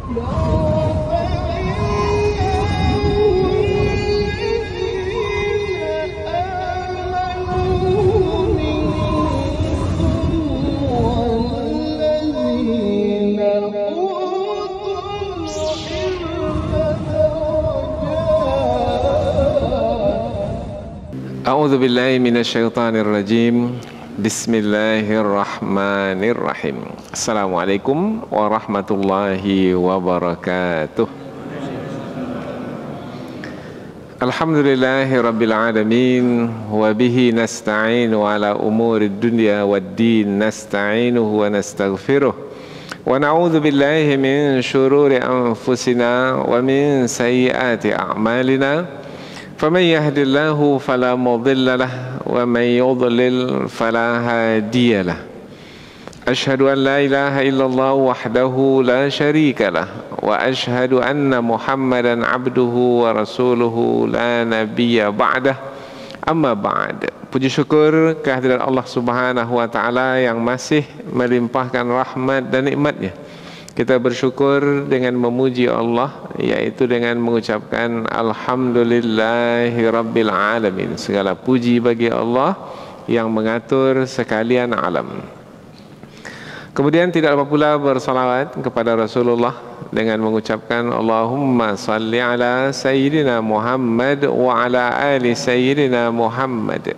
A'udzu billahi minasyaitonir rajim. Bismillahirrahmanirrahim. Assalamualaikum warahmatullahi wabarakatuh. Alhamdulillahi rabbil alamin wa bihi nasta'inu ala umurid dunya waddin nasta'inuhu wa nastaghfiruh wa na'udzu billahi min syururi anfusina wa min sayyiati a'malina. فمن يهد الله فلا مضل له ومن يضلل فلا هادي له أشهد أن لا إله إلا الله وحده لا شريك له وأشهد أن محمدا عبده ورسوله لا نبي بعده أما بعد. Puji syukur kehadirat Allah Subhanahu wa taala yang masih melimpahkan rahmat dan nikmatnya. Kita bersyukur dengan memuji Allah, yaitu dengan mengucapkan Alhamdulillahi Rabbil Alamin. Segala puji bagi Allah yang mengatur sekalian alam. Kemudian tidak lupa pula bersalawat kepada Rasulullah dengan mengucapkan Allahumma salli ala Sayyidina Muhammad wa ala ali Sayyidina Muhammad.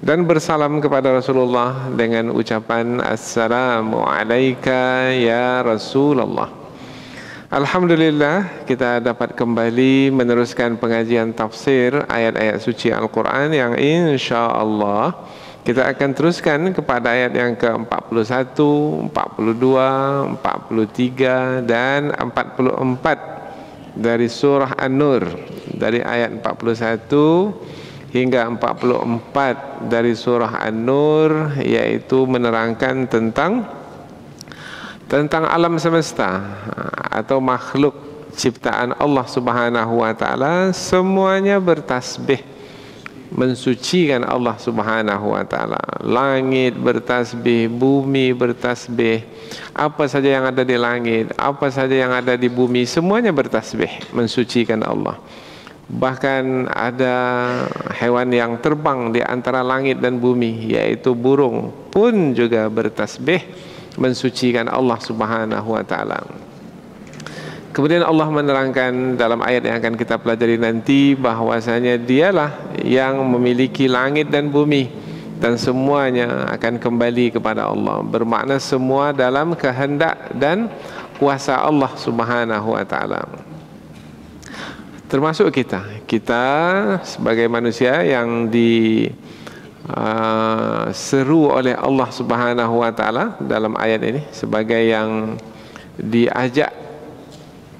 Dan bersalam kepada Rasulullah dengan ucapan Assalamu alayka ya Rasulullah. Alhamdulillah, kita dapat kembali meneruskan pengajian tafsir ayat-ayat suci Al-Quran yang insya-Allah kita akan teruskan kepada ayat yang ke-41, 42, 43 dan 44 dari surah An-Nur, dari ayat 41 hingga 44 dari surah An-Nur, yaitu menerangkan tentang alam semesta atau makhluk ciptaan Allah Subhanahu wa taala, semuanya bertasbih mensucikan Allah Subhanahu wa taala. Langit bertasbih, bumi bertasbih, apa saja yang ada di langit, apa saja yang ada di bumi, semuanya bertasbih mensucikan Allah. Bahkan ada hewan yang terbang di antara langit dan bumi, yaitu burung, pun juga bertasbih mensucikan Allah Subhanahu wa taala. Kemudian Allah menerangkan dalam ayat yang akan kita pelajari nanti bahwasanya Dialah yang memiliki langit dan bumi dan semuanya akan kembali kepada Allah. Bermakna semua dalam kehendak dan kuasa Allah Subhanahu wa taala. Termasuk kita sebagai manusia yang diseru oleh Allah Subhanahu wa taala dalam ayat ini, sebagai yang diajak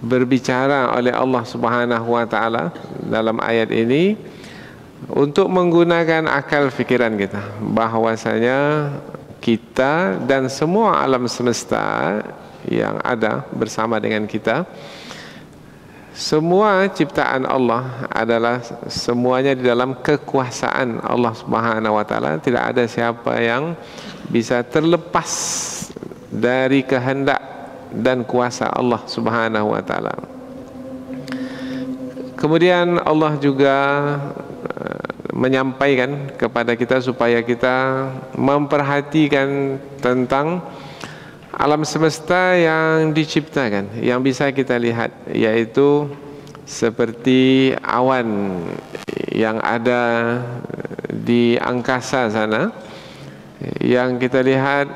berbicara oleh Allah Subhanahu wa taala dalam ayat ini untuk menggunakan akal fikiran kita, bahwasanya kita dan semua alam semesta yang ada bersama dengan kita, semua ciptaan Allah adalah semuanya di dalam kekuasaan Allah Subhanahu wa taala. Tidak ada siapa yang bisa terlepas dari kehendak dan kuasa Allah Subhanahu wa taala. Kemudian Allah juga menyampaikan kepada kita supaya kita memperhatikan tentang alam semesta yang diciptakan, yang bisa kita lihat, yaitu seperti awan yang ada di angkasa sana, yang kita lihat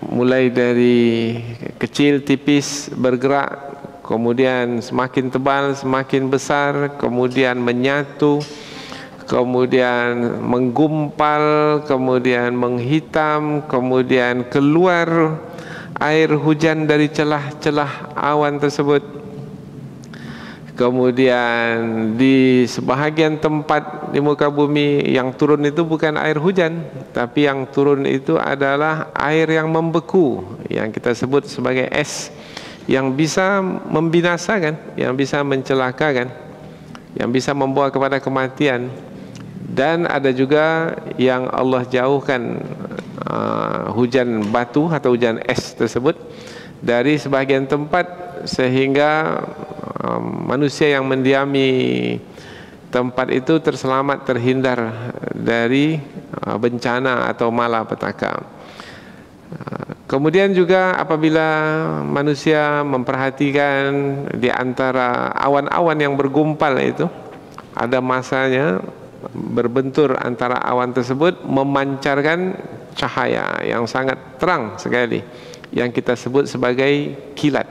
mulai dari kecil, tipis, bergerak, kemudian semakin tebal, semakin besar, kemudian menyatu, kemudian menggumpal, kemudian menghitam, kemudian keluar air hujan dari celah-celah awan tersebut. Kemudian di sebahagian tempat di muka bumi yang turun itu bukan air hujan, tapi yang turun itu adalah air yang membeku, yang kita sebut sebagai es, yang bisa membinasakan, yang bisa mencelakakan, yang bisa membawa kepada kematian. Dan ada juga yang Allah jauhkan hujan batu atau hujan es tersebut dari sebahagian tempat, sehingga manusia yang mendiami tempat itu terselamat, terhindar dari bencana atau malapetaka. Kemudian juga apabila manusia memperhatikan di antara awan-awan yang bergumpal itu, ada masanya berbentur antara awan tersebut memancarkan cahaya yang sangat terang sekali, yang kita sebut sebagai kilat.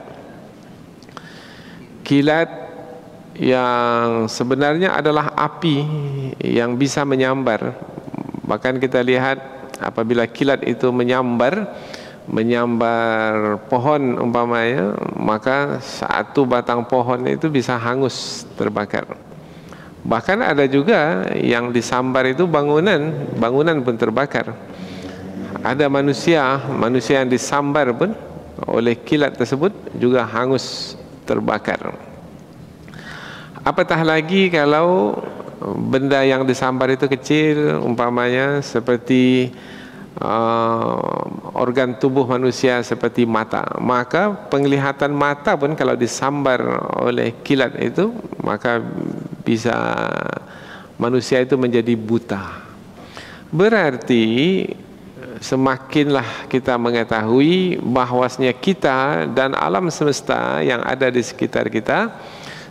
Kilat yang sebenarnya adalah api yang bisa menyambar. Bahkan kita lihat apabila kilat itu menyambar pohon umpamanya, maka satu batang pohon itu bisa hangus, terbakar. Bahkan ada juga yang disambar itu bangunan pun terbakar. Ada manusia yang disambar pun oleh kilat tersebut juga hangus, terbakar. Apatah lagi kalau benda yang disambar itu kecil, umpamanya seperti organ tubuh manusia seperti mata, maka penglihatan mata pun kalau disambar oleh kilat itu, maka bisa manusia itu menjadi buta. Berarti semakinlah kita mengetahui bahwasanya kita dan alam semesta yang ada di sekitar kita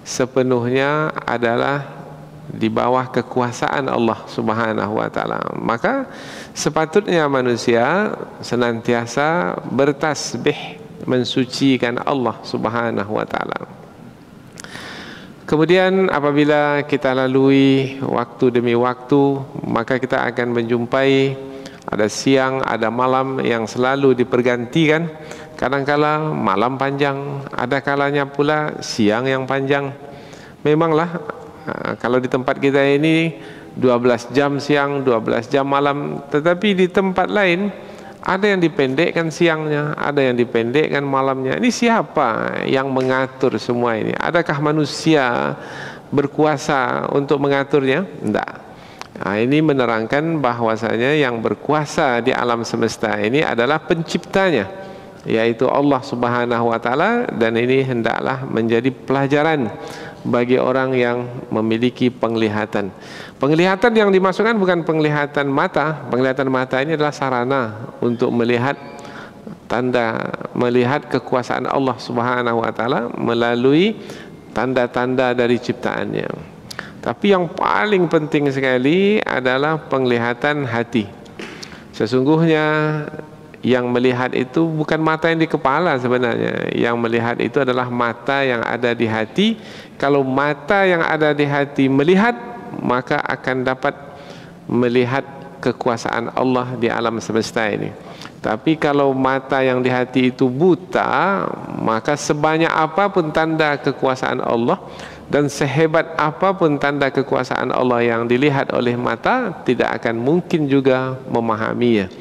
sepenuhnya adalah di bawah kekuasaan Allah Subhanahu wa taala. Maka sepatutnya manusia senantiasa bertasbih mensucikan Allah Subhanahu wa taala. Kemudian apabila kita lalui waktu demi waktu, maka kita akan menjumpai ada siang, ada malam yang selalu dipergantikan. Kadang-kala malam panjang, ada kalanya pula siang yang panjang. Memanglah kalau di tempat kita ini 12 jam siang, 12 jam malam, tetapi di tempat lain ada yang dipendekkan siangnya, ada yang dipendekkan malamnya. Ini siapa yang mengatur semua ini? Adakah manusia berkuasa untuk mengaturnya? Tidak. Nah, ini menerangkan bahwasanya yang berkuasa di alam semesta ini adalah penciptanya, yaitu Allah Subhanahu wa taala, dan ini hendaklah menjadi pelajaran bagi orang yang memiliki penglihatan. Penglihatan yang dimasukkan bukan penglihatan mata. Penglihatan mata ini adalah sarana untuk melihat melihat kekuasaan Allah Subhanahu wa taala melalui tanda-tanda dari ciptaannya. Tapi yang paling penting sekali adalah penglihatan hati. Sesungguhnya yang melihat itu bukan mata yang di kepala sebenarnya. Yang melihat itu adalah mata yang ada di hati. Kalau mata yang ada di hati melihat, maka akan dapat melihat kekuasaan Allah di alam semesta ini. Tapi kalau mata yang di hati itu buta, maka sebanyak apapun tanda kekuasaan Allah dan sehebat apapun tanda kekuasaan Allah yang dilihat oleh mata, tidak akan mungkin juga memahaminya.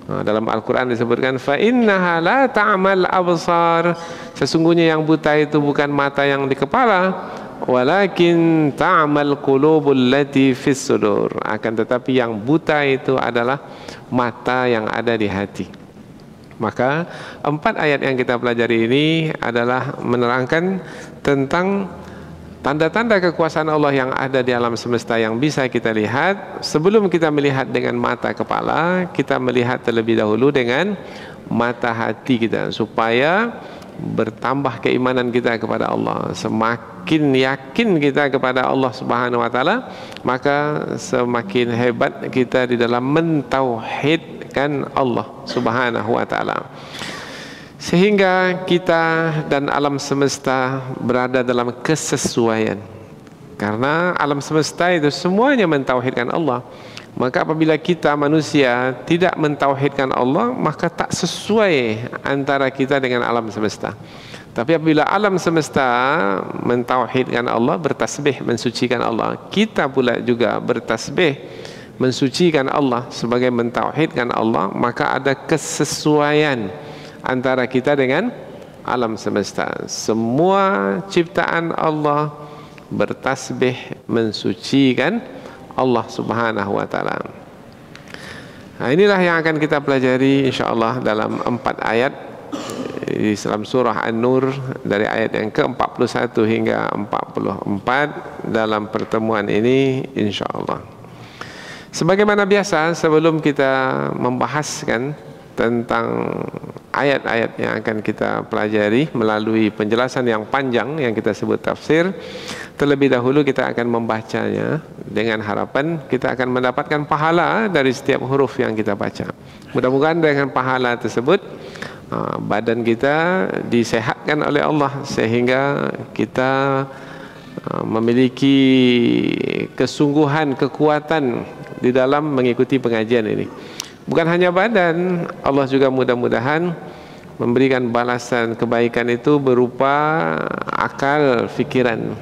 Dalam Al-Quran disebutkan fa innaha la ta'mal absar, sesungguhnya yang buta itu bukan mata yang di kepala, walakin ta'mal qulubul lati fis sudur, akan tetapi yang buta itu adalah mata yang ada di hati. Maka 4 ayat yang kita pelajari ini adalah menerangkan tentang tanda-tanda kekuasaan Allah yang ada di alam semesta yang bisa kita lihat. Sebelum kita melihat dengan mata kepala, kita melihat terlebih dahulu dengan mata hati kita, supaya bertambah keimanan kita kepada Allah. Semakin yakin kita kepada Allah Subhanahu wa taala, maka semakin hebat kita di dalam mentauhidkan Allah Subhanahu wa taala, sehingga kita dan alam semesta berada dalam kesesuaian. Karena alam semesta itu semuanya mentauhidkan Allah. Maka apabila kita manusia tidak mentauhidkan Allah, maka tak sesuai antara kita dengan alam semesta. Tapi apabila alam semesta mentauhidkan Allah, bertasbih mensucikan Allah, kita pula juga bertasbih mensucikan Allah sebagai mentauhidkan Allah, maka ada kesesuaian antara kita dengan alam semesta. Semua ciptaan Allah bertasbih mensucikan Allah Subhanahu wa taala. Nah, inilah yang akan kita pelajari insyaallah dalam 4 ayat di dalam surah An-Nur dari ayat yang ke-41 hingga 44 dalam pertemuan ini insya-Allah. Sebagaimana biasa, sebelum kita membahaskan tentang ayat-ayat yang akan kita pelajari melalui penjelasan yang panjang yang kita sebut tafsir, terlebih dahulu kita akan membacanya dengan harapan kita akan mendapatkan pahala dari setiap huruf yang kita baca. Mudah-mudahan dengan pahala tersebut badan kita disehatkan oleh Allah sehingga kita memiliki kesungguhan, kekuatan di dalam mengikuti pengajian ini. Bukan hanya badan, Allah juga mudah-mudahan memberikan balasan kebaikan itu berupa akal fikiran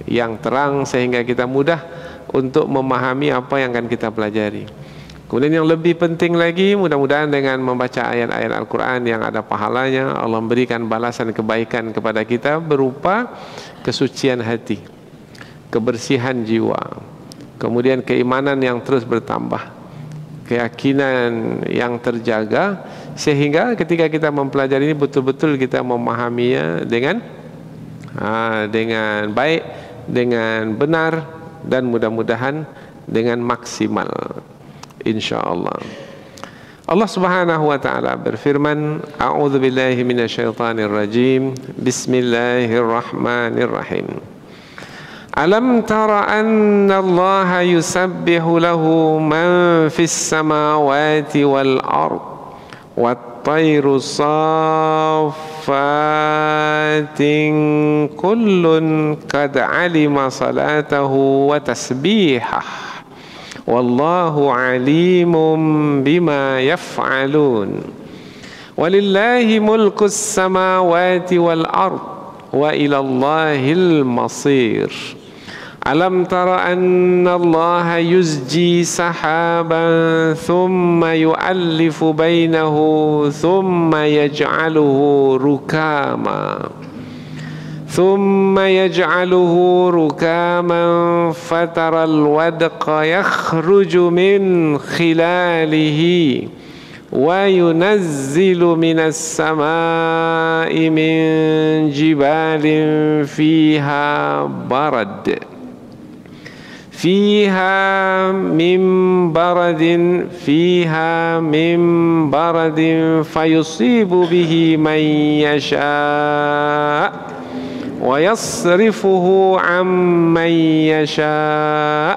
yang terang sehingga kita mudah untuk memahami apa yang akan kita pelajari. Kemudian yang lebih penting lagi, mudah-mudahan dengan membaca ayat-ayat Al-Quran yang ada pahalanya, Allah memberikan balasan kebaikan kepada kita berupa kesucian hati, kebersihan jiwa, kemudian keimanan yang terus bertambah, keyakinan yang terjaga, sehingga ketika kita mempelajari ini betul-betul kita memahaminya dengan baik, dengan benar, dan mudah-mudahan dengan maksimal, insyaallah. Allah Subhanahu wa taala berfirman, A'udzu billahi minasyaitonir rajim. Bismillahirrahmanirrahim. Alam tara anna Allah yusabbihu lahu man fis samawati wal ard wat tayru saffatin kullun qad alima salatahu wa tasbihah wallahu alimun bima yaf'alun walillahi mulkus samawati wal ard wa ilallahil masir. Alam tara anna Allah yuzji sahaban thumma yu'allifu bainahu thumma yaj'aluhu rukama fataral wadqa yakhruju min khilalihi wa yunazzilu minas samai min jibalin fiha min baradin fayusibu bihi man yasha wa yasrifuhu amman yasha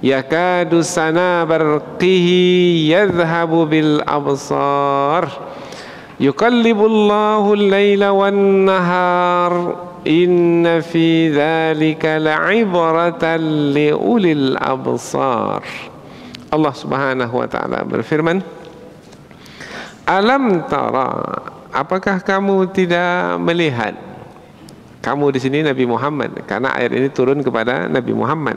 yakadu sana barqihi yadhhabu bil absar yuqallibullahu al-laila wan nahar inna fi dzalika la'ibratan liulil absar. Allah Subhanahu wa taala berfirman, alam tara, apakah kamu tidak melihat? Kamu di sini Nabi Muhammad, karena ayat ini turun kepada Nabi Muhammad.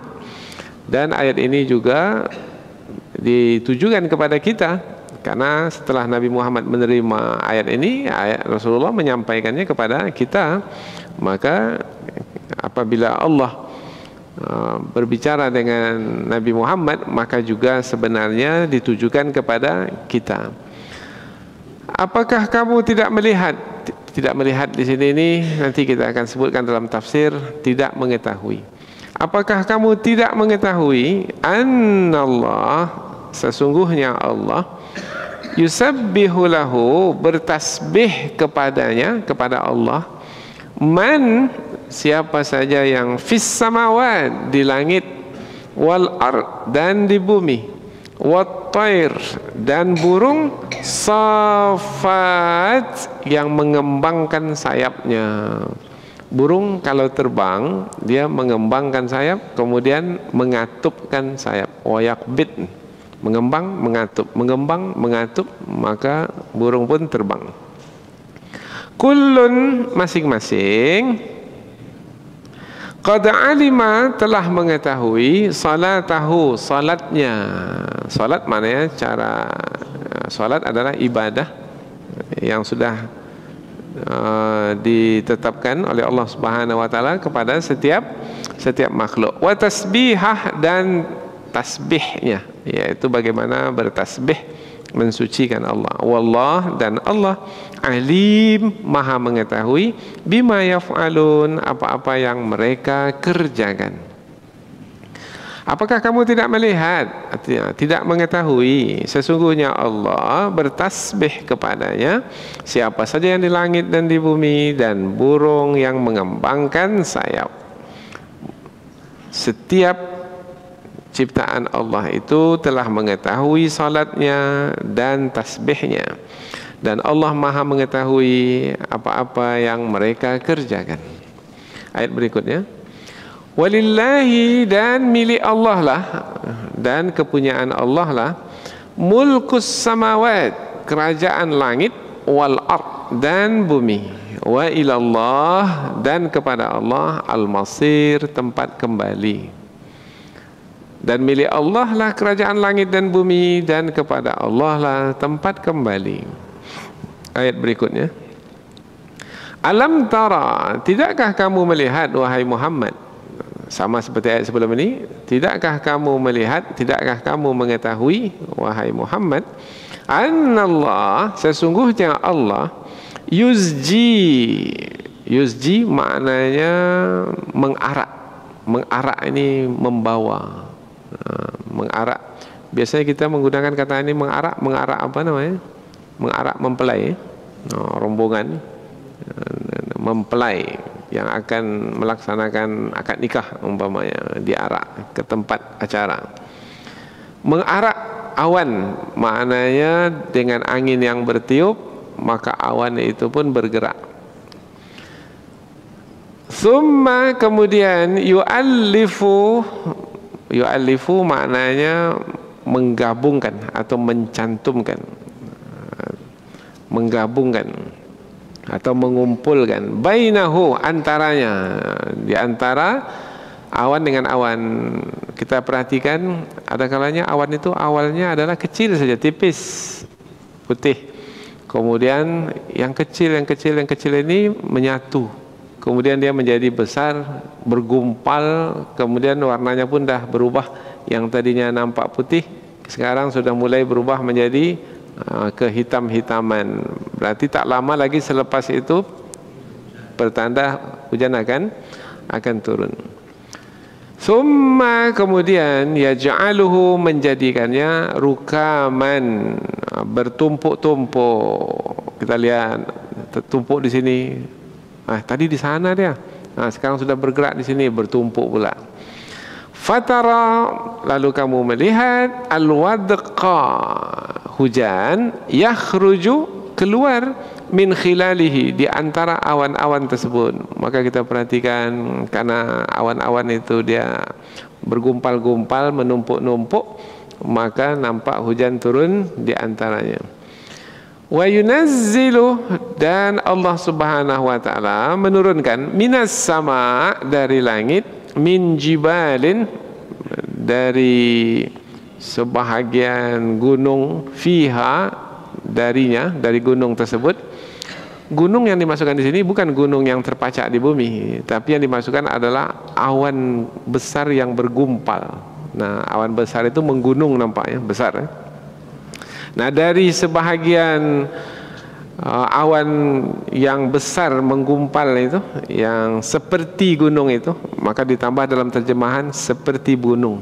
Dan ayat ini juga ditujukan kepada kita, karena setelah Nabi Muhammad menerima ayat ini, Rasulullah menyampaikannya kepada kita. Maka apabila Allah berbicara dengan Nabi Muhammad, maka juga sebenarnya ditujukan kepada kita. Apakah kamu tidak melihat? Tidak melihat di sini ini nanti kita akan sebutkan dalam tafsir, tidak mengetahui. Apakah kamu tidak mengetahui annallah, sesungguhnya Allah yusabbihu lahu, bertasbih kepadanya, kepada Allah, man, siapa saja yang fis samawat, di langit, wal ard, dan di bumi, wat tair, dan burung, safat, yang mengembangkan sayapnya. Burung kalau terbang dia mengembangkan sayap, kemudian mengatupkan sayap, wayakbit, mengembang, mengatup, mengembang, mengatup, maka burung pun terbang. Kullun, masing-masing, qad alima, telah mengetahui, salatahu, salatnya. Salat maknanya cara, salat adalah ibadah yang sudah ditetapkan oleh Allah Subhanahu wa taala kepada setiap makhluk. Wa tasbihah, dan tasbihnya, yaitu bagaimana bertasbih mensucikan Allah. Wallah, dan Allah alim, maha mengetahui, bima yaf'alun, apa-apa yang mereka kerjakan. Apakah kamu tidak melihat, tidak mengetahui, sesungguhnya Allah bertasbih kepadanya siapa saja yang di langit dan di bumi, dan burung yang mengembangkan sayap. Setiap ciptaan Allah itu telah mengetahui salatnya dan tasbihnya, dan Allah maha mengetahui apa-apa yang mereka kerjakan. Ayat berikutnya, walillahi, dan milik Allah lah, dan kepunyaan Allah lah, mulkus samawat, kerajaan langit, wal ard, dan bumi, wa ilallah, dan kepada Allah, al-masir, tempat kembali. Dan milik Allah lah kerajaan langit dan bumi, dan kepada Allah lah tempat kembali. Ayat berikutnya, alam tara, tidakkah kamu melihat wahai Muhammad, sama seperti ayat sebelum ini, tidakkah kamu melihat, tidakkah kamu mengetahui wahai Muhammad, annallah, sesungguhnya Allah, yuzji maknanya mengarak. Mengarak ini membawa, mengarak. Biasanya kita menggunakan kata ini mengarak apa namanya? Mengarak mempelai, rombongan mempelai yang akan melaksanakan akad nikah umpamanya, diarak ke tempat acara. Mengarak awan maknanya dengan angin yang bertiup, maka awan itu pun bergerak. Summa, kemudian, yu'allifu maknanya menggabungkan atau mencantumkan, menggabungkan atau mengumpulkan, bainahu, antaranya, di antara awan dengan awan. Kita perhatikan, ada kalanya awan itu awalnya adalah kecil saja, tipis, putih, kemudian yang kecil ini menyatu, kemudian dia menjadi besar, bergumpal, kemudian warnanya pun dah berubah. Yang tadinya nampak putih, sekarang sudah mulai berubah menjadi kehitam-hitaman. Berarti tak lama lagi selepas itu pertanda hujan akan turun. Summa, kemudian, yaj'aluhu, menjadikannya rukaman, bertumpuk-tumpuk. Kita lihat tertumpuk di sini. Tadi di sana dia. Sekarang sudah bergerak di sini, bertumpuk pula. Fatara, lalu kamu melihat, al-wadqa, hujan, yakhruju, keluar, min khilalihi, di antara awan-awan tersebut. Maka kita perhatikan, karena awan-awan itu dia bergumpal-gumpal, menumpuk-numpuk, maka nampak hujan turun di antaranya. Wa yunazzilu, dan Allah Subhanahu wa taala menurunkan, minas sama, dari langit, min jibalin, dari sebahagian gunung, fiha, darinya, dari gunung tersebut. Gunung yang dimasukkan di sini bukan gunung yang terpacak di bumi, tapi yang dimasukkan adalah awan besar yang bergumpal. Nah, awan besar itu menggunung nampaknya, besar. Nah, dari sebahagian awan yang besar menggumpal itu, yang seperti gunung itu, maka ditambah dalam terjemahan seperti gunung.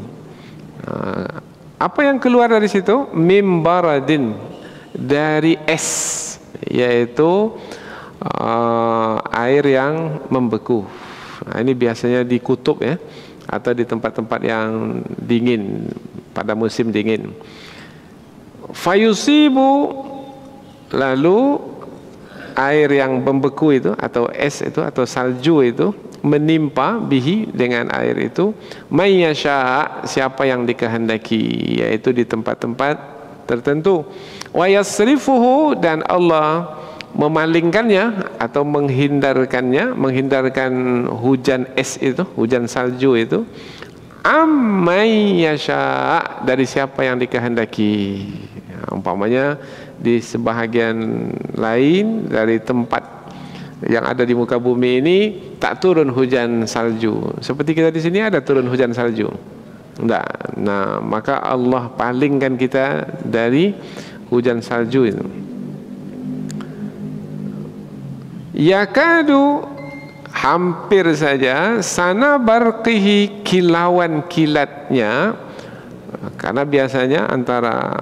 Apa yang keluar dari situ? Mimbaradin, dari es, yaitu air yang membeku. Nah, ini biasanya di kutub ya, atau di tempat-tempat yang dingin pada musim dingin. Fayusibu, lalu air yang membeku itu, atau es itu, atau salju itu, menimpa bihi, dengan air itu, mayyasha, siapa yang dikehendaki, yaitu di tempat-tempat tertentu. Wa yasrifuhu, dan Allah memalingkannya atau menghindarkan hujan es itu, hujan salju itu, ammayyasha, dari siapa yang dikehendaki. Umpamanya di sebahagian lain dari tempat yang ada di muka bumi ini tak turun hujan salju. Seperti kita di sini ada turun hujan salju? Enggak. Nah, maka Allah palingkan kita dari hujan salju itu. Yakadu, hampir saja, sana barqihi, kilauan kilatnya, karena biasanya antara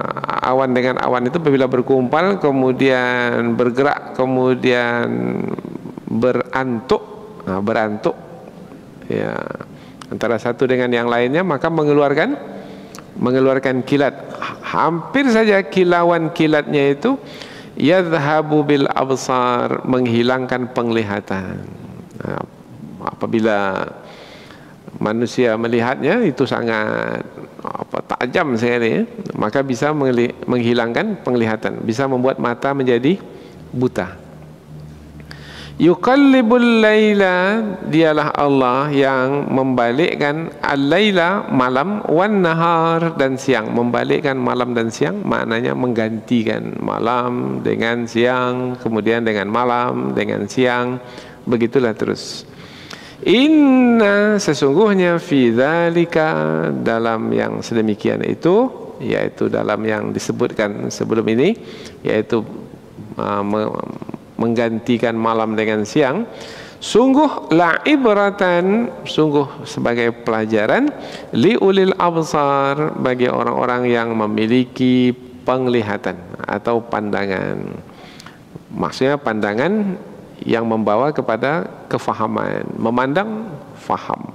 awan dengan awan itu apabila berkumpul kemudian bergerak kemudian berantuk, berantuk ya antara satu dengan yang lainnya, maka mengeluarkan kilat. Hampir saja kilauan kilatnya itu yadhhabu bil absar, menghilangkan penglihatan. Apabila manusia melihatnya itu sangat tajam sekali, maka bisa menghilangkan penglihatan, bisa membuat mata menjadi buta. Yuqallibul laila, dialah Allah yang membalikkan al-laila, malam, wan nahar, dan siang. Membalikkan malam dan siang maknanya menggantikan malam dengan siang, kemudian dengan malam dengan siang, begitulah terus. Inna, sesungguhnya, fi dzalika, dalam yang sedemikian itu, yaitu dalam yang disebutkan sebelum ini, yaitu menggantikan malam dengan siang, sungguh la ibratan, sungguh sebagai pelajaran, li ulil absar, bagi orang-orang yang memiliki penglihatan atau pandangan. Maksudnya pandangan yang membawa kepada kefahaman. Memandang, faham.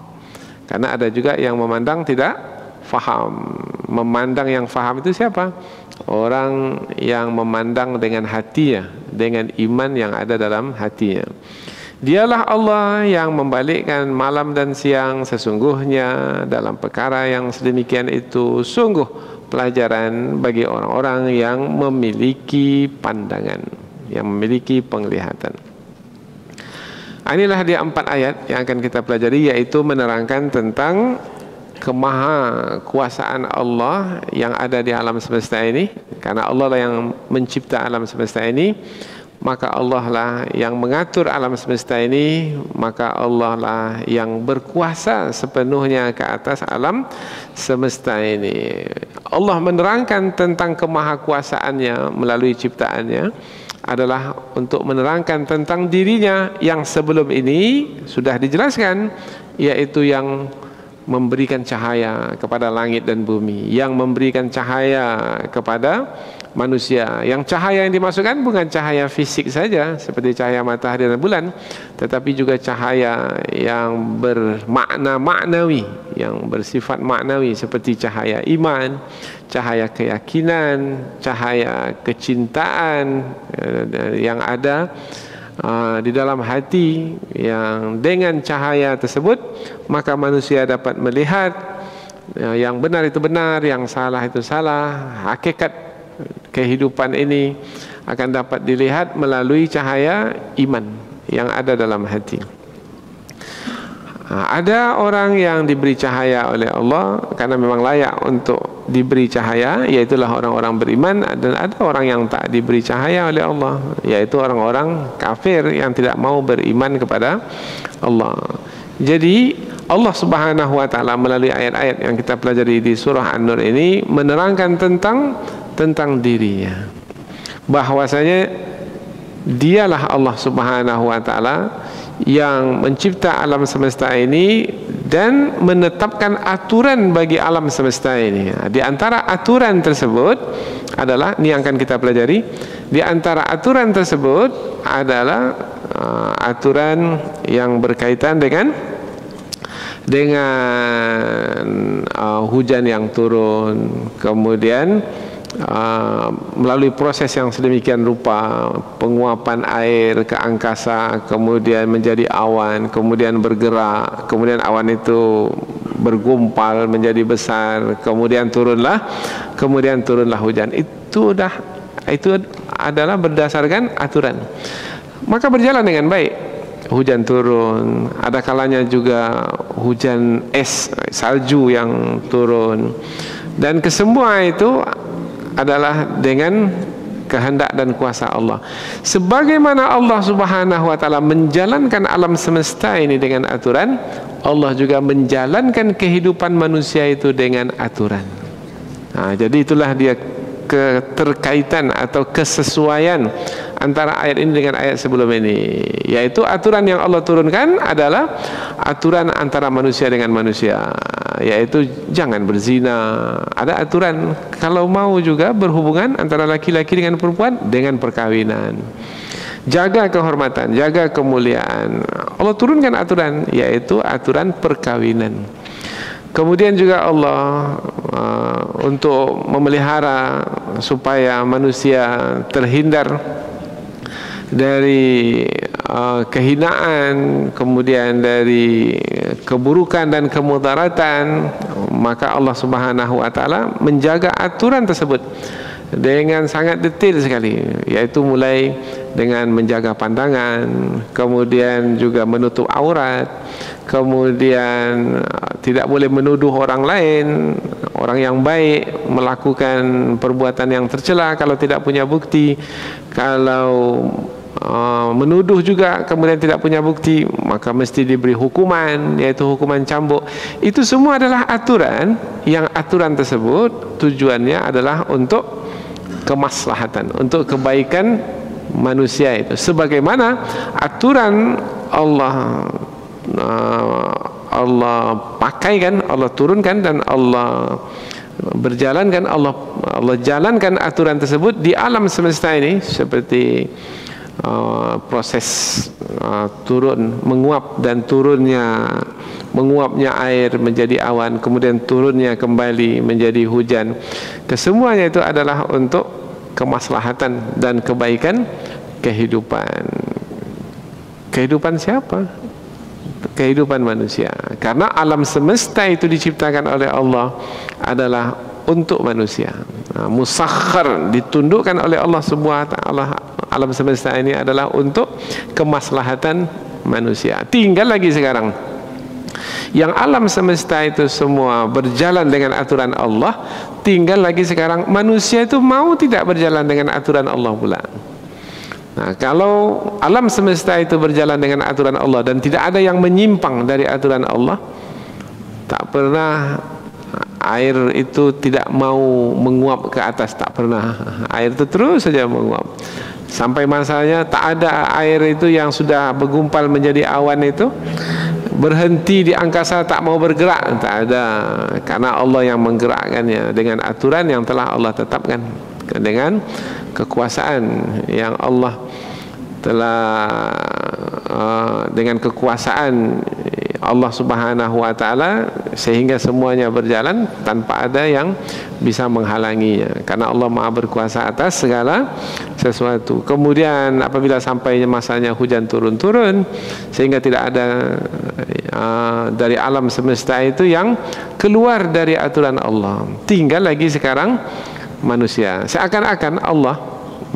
Karena ada juga yang memandang tidak faham. Memandang yang faham itu siapa? Orang yang memandang dengan hatinya, dengan iman yang ada dalam hatinya. Dialah Allah yang membalikkan malam dan siang, sesungguhnya dalam perkara yang sedemikian itu sungguh pelajaran bagi orang-orang yang memiliki pandangan, yang memiliki penglihatan. Inilah dia 4 ayat yang akan kita pelajari, yaitu menerangkan tentang kemahakuasaan Allah yang ada di alam semesta ini. Karena Allah lah yang mencipta alam semesta ini, maka Allah lah yang mengatur alam semesta ini, maka Allah lah yang berkuasa sepenuhnya ke atas alam semesta ini. Allah menerangkan tentang kemahakuasaannya melalui ciptaannya adalah untuk menerangkan tentang dirinya yang sebelum ini sudah dijelaskan, yaitu yang memberikan cahaya kepada langit dan bumi, yang memberikan cahaya kepada manusia. Yang cahaya yang dimasukkan bukan cahaya fisik saja seperti cahaya matahari dan bulan, tetapi juga cahaya yang bermakna maknawi, yang bersifat maknawi seperti cahaya iman, cahaya keyakinan, cahaya kecintaan yang ada di dalam hati, yang dengan cahaya tersebut maka manusia dapat melihat yang benar itu benar, yang salah itu salah. Hakikat kehidupan ini akan dapat dilihat melalui cahaya iman yang ada dalam hati. Ada orang yang diberi cahaya oleh Allah karena memang layak untuk diberi cahaya, yaitulah orang-orang beriman. Dan ada orang yang tak diberi cahaya oleh Allah, yaitu orang-orang kafir yang tidak mau beriman kepada Allah. Jadi Allah Subhanahu wa taala melalui ayat-ayat yang kita pelajari di surah An-Nur ini menerangkan tentang dirinya, bahwasanya dialah Allah Subhanahu wa taala yang mencipta alam semesta ini dan menetapkan aturan bagi alam semesta ini. Di antara aturan tersebut adalah, ini yang akan kita pelajari, di antara aturan tersebut adalah aturan yang berkaitan dengan hujan yang turun, kemudian melalui proses yang sedemikian rupa, penguapan air ke angkasa, kemudian menjadi awan, kemudian bergerak, kemudian awan itu bergumpal menjadi besar, kemudian turunlah hujan. Itu adalah berdasarkan aturan. Maka berjalan dengan baik. Hujan turun, ada kalanya juga hujan es, salju yang turun, dan kesemua itu adalah dengan kehendak dan kuasa Allah. Sebagaimana Allah Subhanahu wa taala menjalankan alam semesta ini dengan aturan, Allah juga menjalankan kehidupan manusia itu dengan aturan. Jadi itulah dia keterkaitan atau kesesuaian antara ayat ini dengan ayat sebelum ini, yaitu aturan yang Allah turunkan adalah aturan antara manusia dengan manusia, yaitu jangan berzina. Ada aturan kalau mau juga berhubungan antara laki-laki dengan perempuan dengan perkawinan. Jaga kehormatan, jaga kemuliaan. Allah turunkan aturan, yaitu aturan perkawinan. Kemudian juga Allah untuk memelihara supaya manusia terhindar dari kehinaan, kemudian dari keburukan dan kemudaratan, maka Allah Subhanahu wa taala menjaga aturan tersebut dengan sangat detail sekali, yaitu mulai dengan menjaga pandangan, kemudian juga menutup aurat, kemudian tidak boleh menuduh orang lain, orang yang baik melakukan perbuatan yang tercela kalau tidak punya bukti. Kalau menuduh juga kemudian tidak punya bukti, maka mesti diberi hukuman, yaitu hukuman cambuk. Itu semua adalah aturan, yang aturan tersebut tujuannya adalah untuk kemaslahatan, untuk kebaikan manusia itu, sebagaimana aturan Allah pakaikan, Allah turunkan dan Allah berjalankan, Allah jalankan aturan tersebut di alam semesta ini, seperti proses turun menguap dan turunnya, menguapnya air menjadi awan, kemudian turunnya kembali menjadi hujan. Kesemuanya itu adalah untuk kemaslahatan dan kebaikan kehidupan. Kehidupan siapa? Kehidupan manusia. Karena alam semesta itu diciptakan oleh Allah adalah untuk manusia. Musakhkhar, ditundukkan oleh Allah Subhanahu wa taala. Alam semesta ini adalah untuk kemaslahatan manusia. Tinggal lagi sekarang, yang alam semesta itu semua berjalan dengan aturan Allah, tinggal lagi sekarang manusia itu mau tidak berjalan dengan aturan Allah pula. Nah, kalau alam semesta itu berjalan dengan aturan Allah dan tidak ada yang menyimpang dari aturan Allah, tak pernah air itu tidak mau menguap ke atas, tak pernah. Air itu terus saja menguap sampai masanya tak ada air itu yang sudah bergumpal menjadi awan itu berhenti di angkasa tak mau bergerak, tak ada, karena Allah yang menggerakkannya dengan aturan yang telah Allah tetapkan, dengan kekuasaan yang Allah telah dengan kekuasaan Allah Subhanahu wa taala, sehingga semuanya berjalan tanpa ada yang bisa menghalanginya, karena Allah Maha berkuasa atas segala sesuatu. Kemudian apabila sampai masanya hujan turun-turun, sehingga tidak ada dari alam semesta itu yang keluar dari aturan Allah, tinggal lagi sekarang manusia. Seakan-akan Allah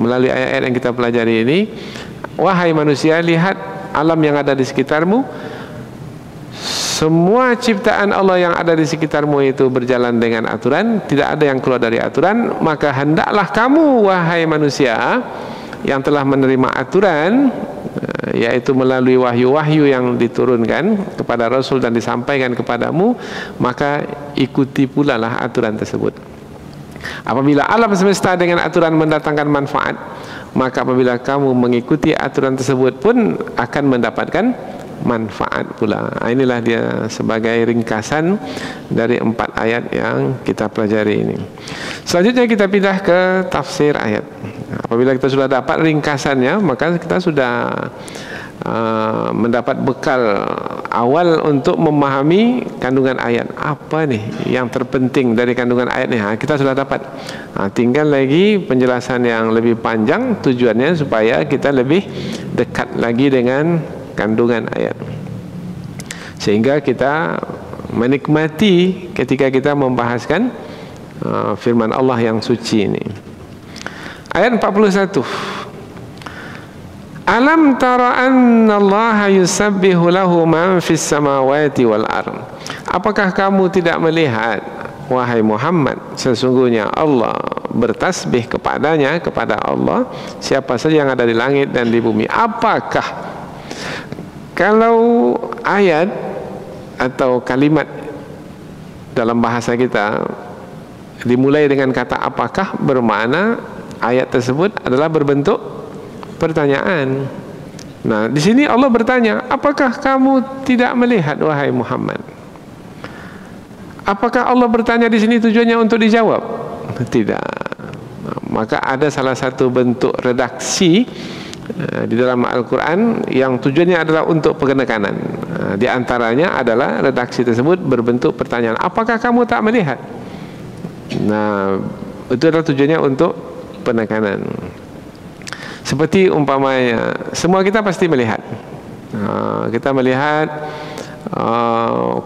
melalui ayat-ayat yang kita pelajari ini, wahai manusia, lihat alam yang ada di sekitarmu, semua ciptaan Allah yang ada di sekitarmu itu berjalan dengan aturan, tidak ada yang keluar dari aturan. Maka hendaklah kamu, wahai manusia, yang telah menerima aturan, yaitu melalui wahyu-wahyu yang diturunkan kepada Rasul dan disampaikan kepadamu, maka ikuti pula lah aturan tersebut. Apabila alam semesta dengan aturan mendatangkan manfaat, maka apabila kamu mengikuti aturan tersebut pun akan mendapatkan manfaat pula. Inilah dia sebagai ringkasan dari 4 ayat yang kita pelajari ini. Selanjutnya kita pindah ke tafsir ayat. Apabila kita sudah dapat ringkasannya, maka kita sudah mendapat bekal awal untuk memahami kandungan ayat. Apa nih yang terpenting dari kandungan ayat nih? Kita sudah dapat. Tinggal lagi penjelasan yang lebih panjang, tujuannya supaya kita lebih dekat lagi dengan kandungan ayat, sehingga kita menikmati ketika kita membahaskan firman Allah yang suci ini. Ayat 41. Alam tara anna Allah yusabbihu lahu man fis samawati wal ard. Apakah kamu tidak melihat, wahai Muhammad, sesungguhnya Allah bertasbih kepadanya, kepada Allah, siapa saja yang ada di langit dan di bumi. Apakah, kalau ayat atau kalimat dalam bahasa kita dimulai dengan kata apakah, bermakna ayat tersebut adalah berbentuk pertanyaan. Nah, di sini Allah bertanya, apakah kamu tidak melihat wahai Muhammad? Apakah Allah bertanya di sini tujuannya untuk dijawab? Tidak. Maka ada salah satu bentuk redaksi di dalam Al-Quran yang tujuannya adalah untuk penekanan. Di antaranya adalah redaksi tersebut berbentuk pertanyaan, apakah kamu tak melihat? Nah, itu adalah tujuannya untuk penekanan. Seperti umpamanya, semua kita pasti melihat, kita melihat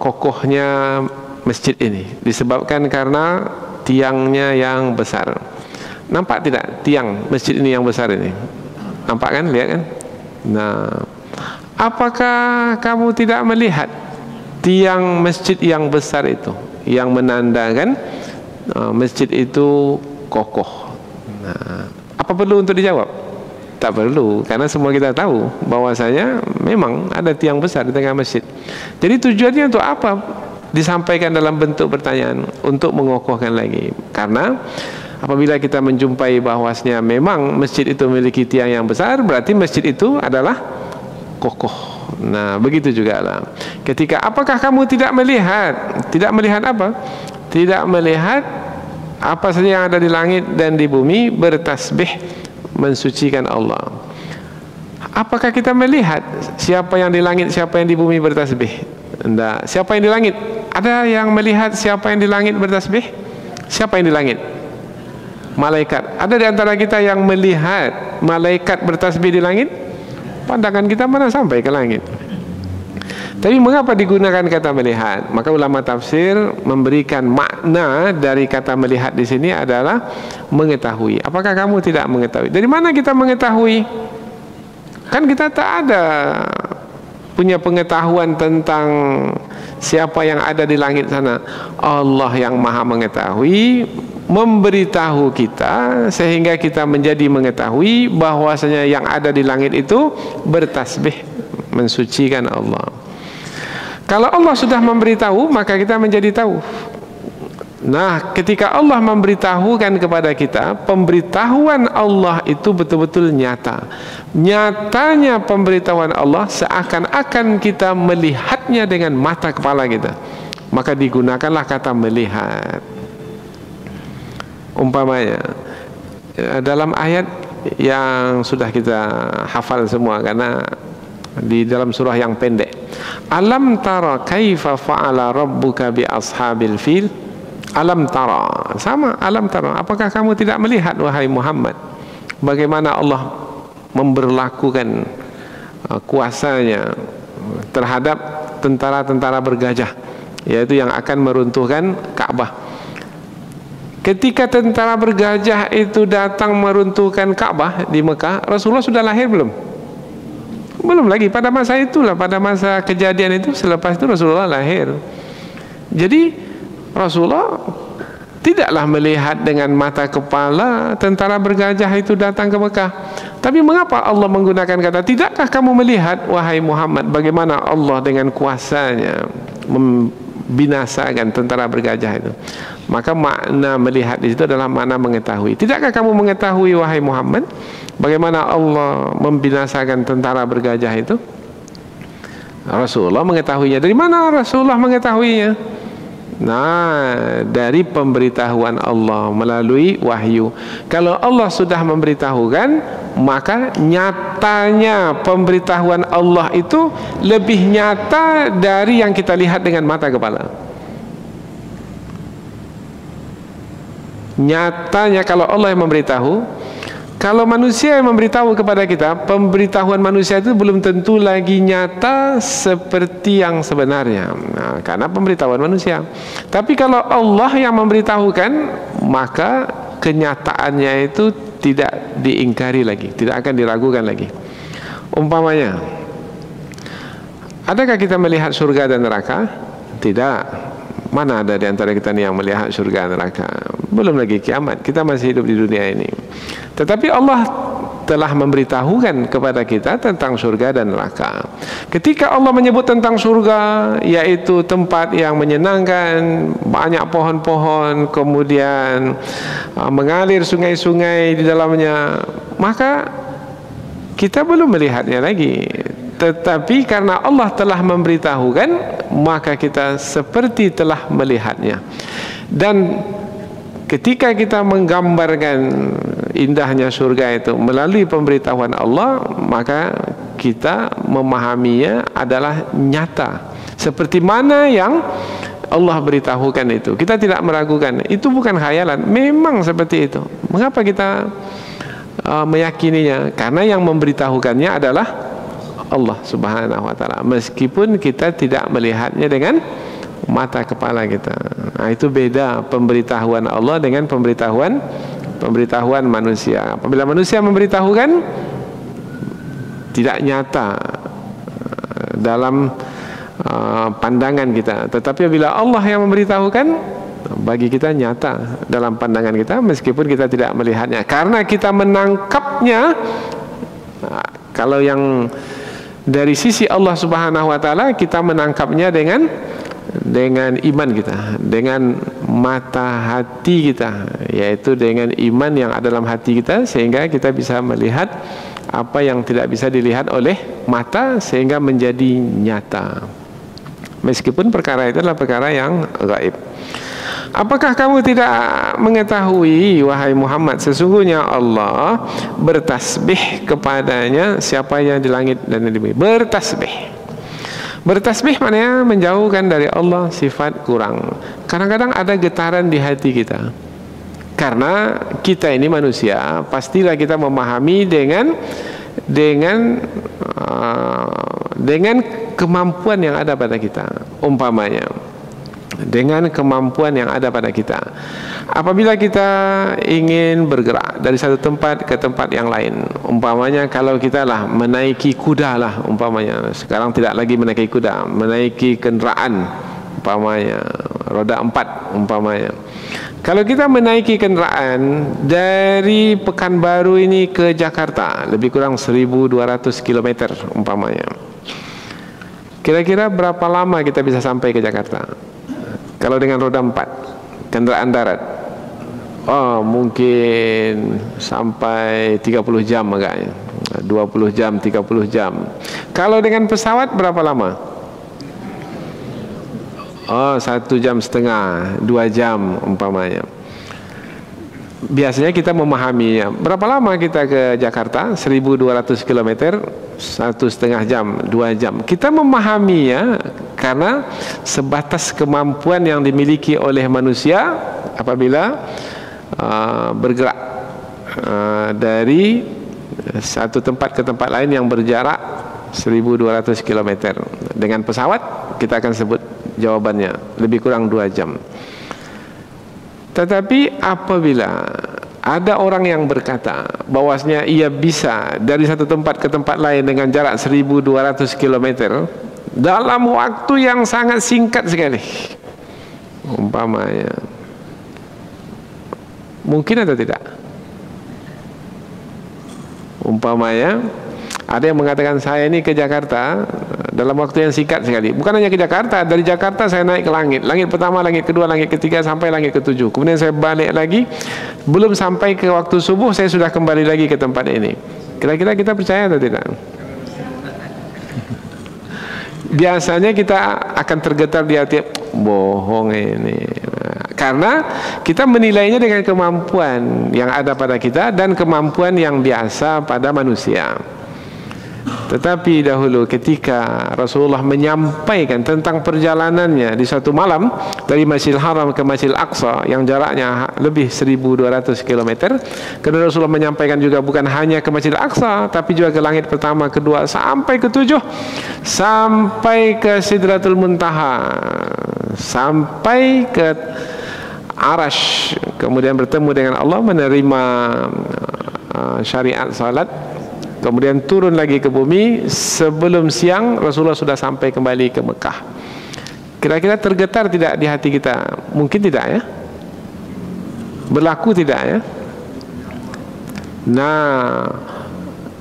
kokohnya masjid ini disebabkan karena tiangnya yang besar. Nampak tidak tiang masjid ini yang besar ini? Nampak kan? Lihat kan? Nah, apakah kamu tidak melihat tiang masjid yang besar itu yang menandakan masjid itu kokoh? Nah, apa perlu untuk dijawab? Tak perlu, karena semua kita tahu bahwasanya memang ada tiang besar di tengah masjid. Jadi tujuannya untuk apa? Disampaikan dalam bentuk pertanyaan untuk mengokohkan lagi. Karena apabila kita menjumpai bahwasanya memang masjid itu memiliki tiang yang besar, berarti masjid itu adalah kokoh. Nah, begitu juga lah. Ketika apakah kamu tidak melihat? Tidak melihat apa? Tidak melihat apa saja yang ada di langit dan di bumi bertasbih mensucikan Allah. Apakah kita melihat siapa yang di langit, siapa yang di bumi bertasbih? Tidak. Siapa yang di langit? Ada yang melihat siapa yang di langit bertasbih? Siapa yang di langit? Malaikat. Ada di antara kita yang melihat malaikat bertasbih di langit? Pandangan kita mana sampai ke langit. Tapi mengapa digunakan kata melihat? Maka ulama tafsir memberikan makna dari kata melihat di sini adalah mengetahui. Apakah kamu tidak mengetahui? Dari mana kita mengetahui? Kan kita tak ada punya pengetahuan tentang siapa yang ada di langit sana. Allah yang maha mengetahui memberitahu kita sehingga kita menjadi mengetahui bahwasanya yang ada di langit itu bertasbih mensucikan Allah. Kalau Allah sudah memberitahu, maka kita menjadi tahu. Nah, ketika Allah memberitahukan kepada kita, pemberitahuan Allah itu betul-betul nyata. Nyatanya pemberitahuan Allah seakan-akan kita melihatnya dengan mata kepala kita. Maka digunakanlah kata melihat. Umpamanya dalam ayat yang sudah kita hafal semua karena di dalam surah yang pendek, alam tara kaifa fa'ala rabbuka bi ashabil fil. Alam tara, sama alam tara, apakah kamu tidak melihat wahai Muhammad bagaimana Allah memberlakukan kuasanya terhadap tentara-tentara bergajah, yaitu yang akan meruntuhkan Ka'bah. Ketika tentara bergajah itu datang meruntuhkan Ka'bah di Mekah, Rasulullah sudah lahir belum? Belum lagi. Pada masa itulah, pada masa kejadian itu, selepas itu Rasulullah lahir. Jadi Rasulullah tidaklah melihat dengan mata kepala tentara bergajah itu datang ke Mekah. Tapi mengapa Allah menggunakan kata tidakkah kamu melihat wahai Muhammad bagaimana Allah dengan kuasanya membinasakan tentara bergajah itu? Maka makna melihat di situ adalah makna mengetahui. Tidakkah kamu mengetahui wahai Muhammad bagaimana Allah membinasakan tentara bergajah itu? Rasulullah mengetahuinya. Dari mana Rasulullah mengetahuinya? Nah, dari pemberitahuan Allah melalui wahyu. Kalau Allah sudah memberitahukan, maka nyatanya pemberitahuan Allah itu lebih nyata dari yang kita lihat dengan mata kepala. Nyatanya kalau Allah yang memberitahu. Kalau manusia yang memberitahu kepada kita, pemberitahuan manusia itu belum tentu lagi nyata seperti yang sebenarnya. Nah, karena pemberitahuan manusia. Tapi kalau Allah yang memberitahukan, maka kenyataannya itu tidak diingkari lagi, tidak akan diragukan lagi. Umpamanya, adakah kita melihat surga dan neraka? Tidak. Mana ada di antara kita yang melihat surga dan neraka? Belum lagi kiamat, kita masih hidup di dunia ini. Tetapi Allah telah memberitahukan kepada kita tentang surga dan neraka. Ketika Allah menyebut tentang surga, yaitu tempat yang menyenangkan, banyak pohon-pohon, kemudian mengalir sungai-sungai di dalamnya, maka kita belum melihatnya lagi. Tetapi karena Allah telah memberitahukan, maka kita seperti telah melihatnya. Dan ketika kita menggambarkan indahnya surga itu melalui pemberitahuan Allah, maka kita memahaminya adalah nyata, seperti mana yang Allah beritahukan itu. Kita tidak meragukan, itu bukan khayalan, memang seperti itu. Mengapa kita meyakininya? Karena yang memberitahukannya adalah Allah Subhanahu wa taala, meskipun kita tidak melihatnya dengan mata kepala kita. Nah, itu beda pemberitahuan Allah dengan pemberitahuan manusia. Apabila manusia memberitahukan, tidak nyata dalam pandangan kita. Tetapi bila Allah yang memberitahukan, bagi kita nyata dalam pandangan kita, meskipun kita tidak melihatnya. Karena kita menangkapnya, kalau yang dari sisi Allah Subhanahu wa taala, kita menangkapnya dengan iman kita, dengan mata hati kita, yaitu dengan iman yang ada dalam hati kita, sehingga kita bisa melihat apa yang tidak bisa dilihat oleh mata, sehingga menjadi nyata, meskipun perkara itu adalah perkara yang gaib. Apakah kamu tidak mengetahui, wahai Muhammad, sesungguhnya Allah bertasbih kepadanya siapa yang di langit dan di bumi. Bertasbih maknanya menjauhkan dari Allah sifat kurang. Kadang-kadang ada getaran di hati kita, karena kita ini manusia, pastilah kita memahami dengan kemampuan yang ada pada kita. Umpamanya, dengan kemampuan yang ada pada kita, apabila kita ingin bergerak dari satu tempat ke tempat yang lain, umpamanya kalau kita lah menaiki kuda lah, umpamanya sekarang tidak lagi menaiki kuda, menaiki kendaraan, umpamanya roda 4, umpamanya kalau kita menaiki kendaraan dari Pekanbaru ini ke Jakarta, lebih kurang 1.200 km umpamanya, kira-kira berapa lama kita bisa sampai ke Jakarta? Kalau dengan roda 4, kendaraan darat, mungkin sampai 30 jam agaknya, 20 jam, 30 jam. Kalau dengan pesawat berapa lama? 1,5 jam, 2 jam umpamanya. Biasanya kita memahaminya. Berapa lama kita ke Jakarta? 1.200 km, 1,5 jam, 2 jam. Kita memahaminya karena sebatas kemampuan yang dimiliki oleh manusia apabila bergerak dari satu tempat ke tempat lain yang berjarak 1.200 km. Dengan pesawat kita akan sebut jawabannya lebih kurang 2 jam. Tetapi apabila ada orang yang berkata bahwasanya ia bisa dari satu tempat ke tempat lain dengan jarak 1.200 km dalam waktu yang sangat singkat sekali, umpamanya, mungkin atau tidak? Umpamanya ada yang mengatakan, saya ini ke Jakarta dalam waktu yang singkat sekali. Bukan hanya ke Jakarta, dari Jakarta saya naik ke langit. Langit pertama, langit kedua, langit ketiga, sampai langit ke-7. Kemudian saya balik lagi, belum sampai ke waktu subuh, saya sudah kembali lagi ke tempat ini. Kira-kira kita percaya atau tidak? Biasanya kita akan tergetar di hati, bohong ini. Karena kita menilainya dengan kemampuan yang ada pada kita dan kemampuan yang biasa pada manusia. Tetapi dahulu ketika Rasulullah menyampaikan tentang perjalanannya di suatu malam dari Masjidil Haram ke Masjidil Aqsa yang jaraknya lebih 1.200 km, karena Rasulullah menyampaikan juga bukan hanya ke Masjidil Aqsa, tapi juga ke langit pertama, kedua, sampai ke-7, sampai ke Sidratul Muntaha, sampai ke Arash, kemudian bertemu dengan Allah, menerima syariat salat, kemudian turun lagi ke bumi. Sebelum siang Rasulullah sudah sampai kembali ke Mekah. Kira-kira tergetar tidak di hati kita? Mungkin tidak ya? Berlaku tidak ya? Nah,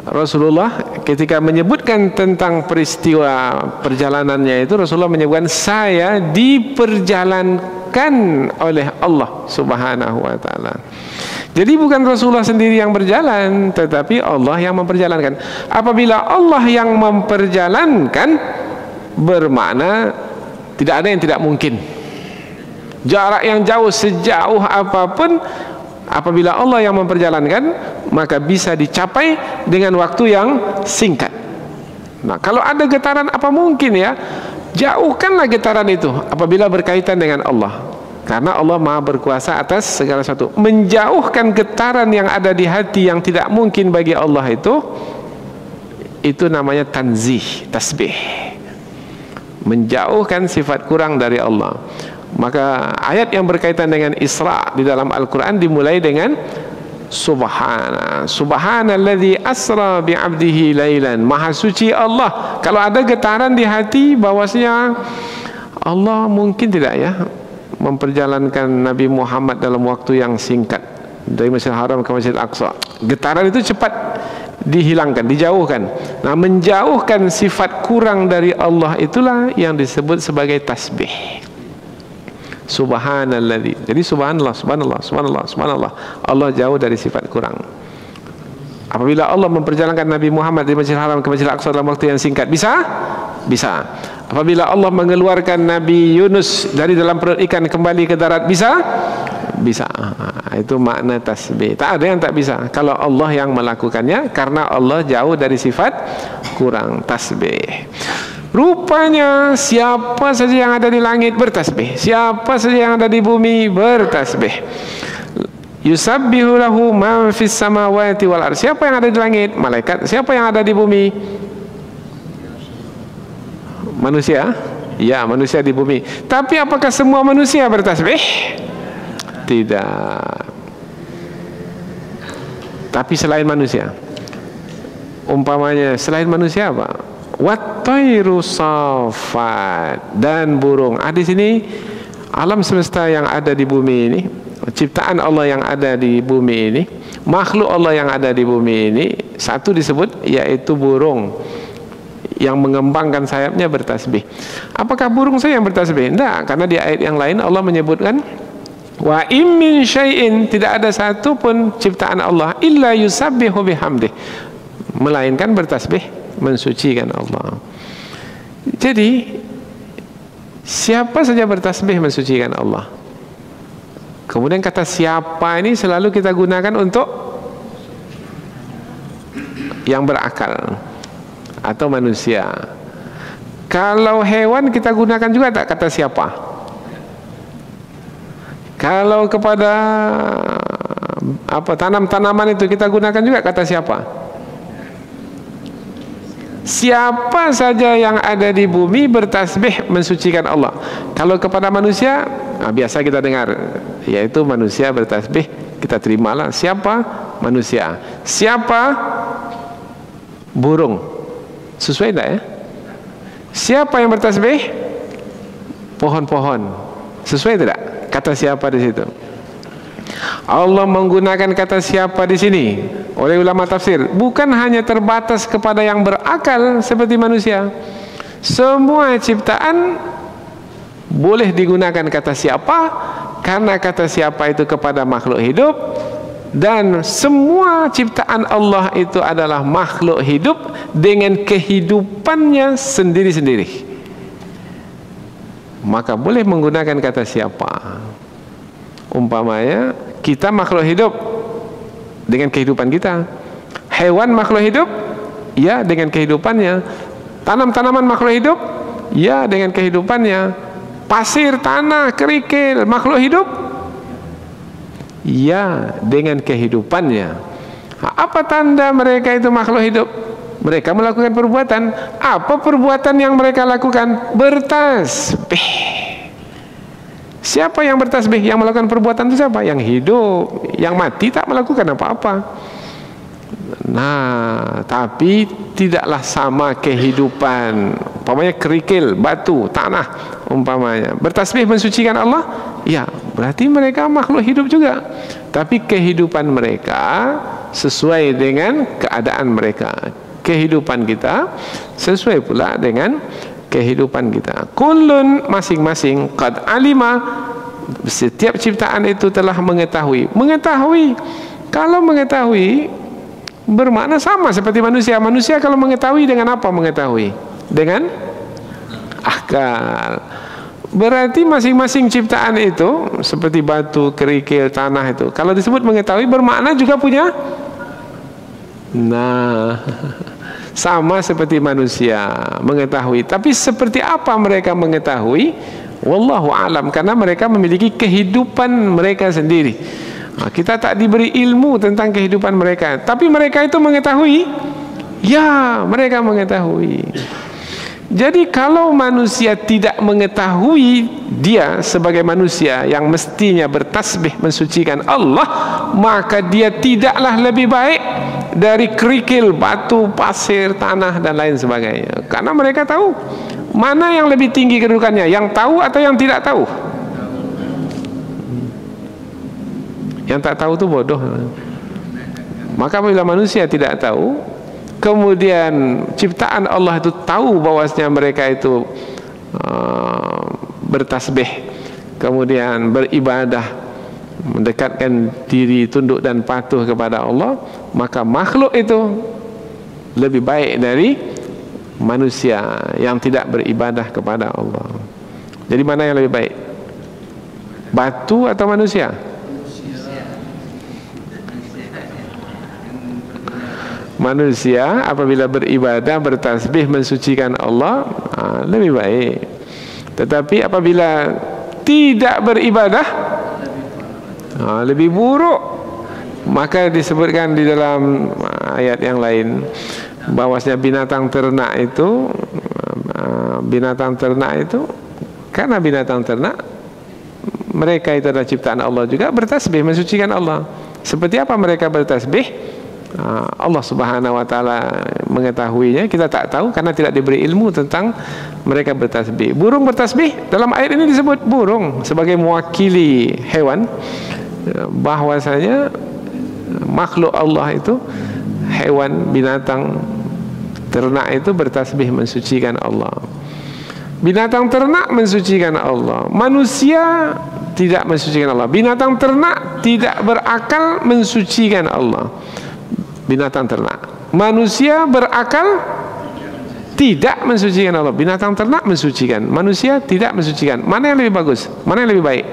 Rasulullah ketika menyebutkan tentang peristiwa perjalanannya itu, Rasulullah menyebutkan, saya diperjalankan oleh Allah Subhanahu wa ta'ala. Jadi bukan Rasulullah sendiri yang berjalan, tetapi Allah yang memperjalankan. Apabila Allah yang memperjalankan, bermakna tidak ada yang tidak mungkin. Jarak yang jauh, sejauh apapun, apabila Allah yang memperjalankan, maka bisa dicapai dengan waktu yang singkat. Nah, kalau ada getaran, apa mungkin ya? Jauhkanlah getaran itu apabila berkaitan dengan Allah, karena Allah Maha berkuasa atas segala sesuatu. Menjauhkan getaran yang ada di hati yang tidak mungkin bagi Allah itu namanya tanzih, tasbih. Menjauhkan sifat kurang dari Allah. Maka ayat yang berkaitan dengan Isra di dalam Al-Quran dimulai dengan Subhanalladzi asra bi'abdihi lailan. Maha suci Allah. Kalau ada getaran di hati bahwasanya Allah mungkin tidak ya memperjalankan Nabi Muhammad dalam waktu yang singkat dari Masjidil Haram ke Masjidil Aqsa, getaran itu cepat dihilangkan, dijauhkan. Nah, menjauhkan sifat kurang dari Allah itulah yang disebut sebagai tasbih. Subhanalladzi. Jadi subhanallah, subhanallah, subhanallah, subhanallah. Allah jauh dari sifat kurang. Apabila Allah memperjalankan Nabi Muhammad dari Masjidil Haram ke Masjidil Aqsa dalam waktu yang singkat, bisa? Bisa. Apabila Allah mengeluarkan Nabi Yunus dari dalam perut ikan kembali ke darat, bisa? Bisa. Itu makna tasbih. Tak ada yang tak bisa kalau Allah yang melakukannya, karena Allah jauh dari sifat kurang. Tasbih. Rupanya siapa saja yang ada di langit bertasbih, siapa saja yang ada di bumi bertasbih. Yusabbihu lahu man fis samawati wal ardh. Siapa yang ada di langit? Malaikat. Siapa yang ada di bumi? Manusia. Ya, manusia di bumi. Tapi apakah semua manusia bertasbih? Tidak. Tapi selain manusia, umpamanya selain manusia apa? Wattairu safat, dan burung. Di sini alam semesta yang ada di bumi ini, ciptaan Allah yang ada di bumi ini, makhluk Allah yang ada di bumi ini, satu disebut yaitu burung yang mengembangkan sayapnya bertasbih. Apakah burung saja yang bertasbih? Tidak, karena di ayat yang lain Allah menyebutkan wa im min syai'in, tidak ada satu pun ciptaan Allah illa yusabbihu bihamdih, melainkan bertasbih, mensucikan Allah. Jadi siapa saja bertasbih mensucikan Allah. Kemudian kata siapa ini selalu kita gunakan untuk yang berakal atau manusia. Kalau hewan kita gunakan juga tak kata siapa. Kalau kepada tanam-tanaman itu kita gunakan juga kata siapa. Siapa saja yang ada di bumi bertasbih mensucikan Allah. Kalau kepada manusia, biasa kita dengar, yaitu manusia bertasbih, kita terimalah. Siapa? Manusia. Siapa? Burung. Sesuai tidak ya? Siapa yang bertasbih? Pohon-pohon. Sesuai tidak? Kata siapa di situ? Allah menggunakan kata siapa di sini oleh ulama tafsir bukan hanya terbatas kepada yang berakal seperti manusia. Semua ciptaan boleh digunakan kata siapa, karena kata siapa itu kepada makhluk hidup, dan semua ciptaan Allah itu adalah makhluk hidup dengan kehidupannya sendiri-sendiri. Maka boleh menggunakan kata siapa. Umpamanya kita makhluk hidup dengan kehidupan kita, hewan makhluk hidup ya dengan kehidupannya, tanam-tanaman makhluk hidup ya dengan kehidupannya, pasir, tanah, kerikil makhluk hidup ya dengan kehidupannya. Apa tanda mereka itu makhluk hidup? Mereka melakukan perbuatan. Apa perbuatan yang mereka lakukan? Bertasbih. Siapa yang bertasbih? Yang melakukan perbuatan itu siapa? Yang hidup. Yang mati tak melakukan apa-apa. Nah, tapi tidaklah sama kehidupan. Umpamanya kerikil, batu, tanah, umpamanya bertasbih mensucikan Allah, ya berarti mereka makhluk hidup juga. Tapi kehidupan mereka sesuai dengan keadaan mereka. Kehidupan kita sesuai pula dengan kehidupan kita. Kullun, masing-masing, qad alima, setiap ciptaan itu telah mengetahui. Mengetahui, kalau mengetahui bermakna sama seperti manusia. Manusia kalau mengetahui dengan apa mengetahui? Dengan akal. Berarti masing-masing ciptaan itu seperti batu, kerikil, tanah itu, kalau disebut mengetahui bermakna juga punya. Nah, sama seperti manusia mengetahui. Tapi seperti apa mereka mengetahui? Wallahu alam, karena mereka memiliki kehidupan mereka sendiri. Kita tak diberi ilmu tentang kehidupan mereka, tapi mereka itu mengetahui. Ya, mereka mengetahui. Jadi kalau manusia tidak mengetahui dia sebagai manusia yang mestinya bertasbih mensucikan Allah, maka dia tidaklah lebih baik dari kerikil, batu, pasir, tanah dan lain sebagainya. Karena mereka tahu mana yang lebih tinggi kedudukannya, yang tahu atau yang tidak tahu. Yang tak tahu itu bodoh. Maka apabila manusia tidak tahu, kemudian ciptaan Allah itu tahu bahwasanya mereka itu bertasbih, kemudian beribadah, mendekatkan diri, tunduk dan patuh kepada Allah, maka makhluk itu lebih baik dari manusia yang tidak beribadah kepada Allah. Jadi mana yang lebih baik? Batu atau manusia? Manusia apabila beribadah, bertasbih, mensucikan Allah, lebih baik. Tetapi apabila tidak beribadah, lebih buruk. Maka disebutkan di dalam ayat yang lain bahwasanya binatang ternak itu karena binatang ternak mereka itu adalah ciptaan Allah juga, bertasbih mensucikan Allah. Seperti apa mereka bertasbih? Allah Subhanahu wa taala mengetahuinya, kita tak tahu karena tidak diberi ilmu tentang mereka bertasbih. Burung bertasbih, dalam ayat ini disebut burung sebagai mewakili hewan, bahwasanya makhluk Allah itu, hewan, binatang ternak itu bertasbih mensucikan Allah. Binatang ternak mensucikan Allah, manusia tidak mensucikan Allah. Binatang ternak tidak berakal mensucikan Allah. Binatang ternak, manusia berakal tidak mensucikan Allah. Binatang ternak mensucikan, manusia tidak mensucikan. Mana yang lebih bagus? Mana yang lebih baik?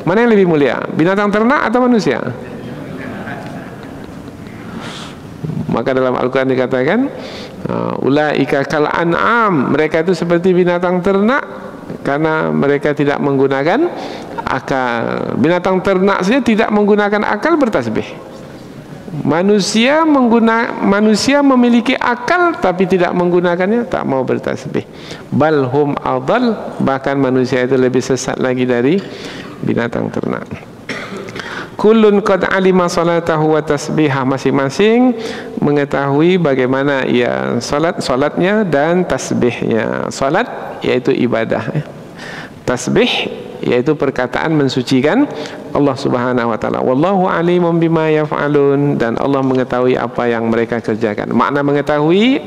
Mana yang lebih mulia? Binatang ternak atau manusia? Maka dalam Al-Quran dikatakan ulaika kal an'am, mereka itu seperti binatang ternak karena mereka tidak menggunakan akal. Binatang ternak saja tidak menggunakan akal bertasbih. Manusia memiliki akal tapi tidak menggunakannya, tak mau bertasbih. Balhum adal, bahkan manusia itu lebih sesat lagi dari binatang ternak. Kullun qad alima salatahu wa tasbihah, masing-masing mengetahui bagaimana ia salatnya dan tasbihnya. Salat yaitu ibadah, tasbih yaitu perkataan mensucikan Allah Subhanahu wa taala. Wallahu alimun bima yaf'alun, dan Allah mengetahui apa yang mereka kerjakan. Makna mengetahui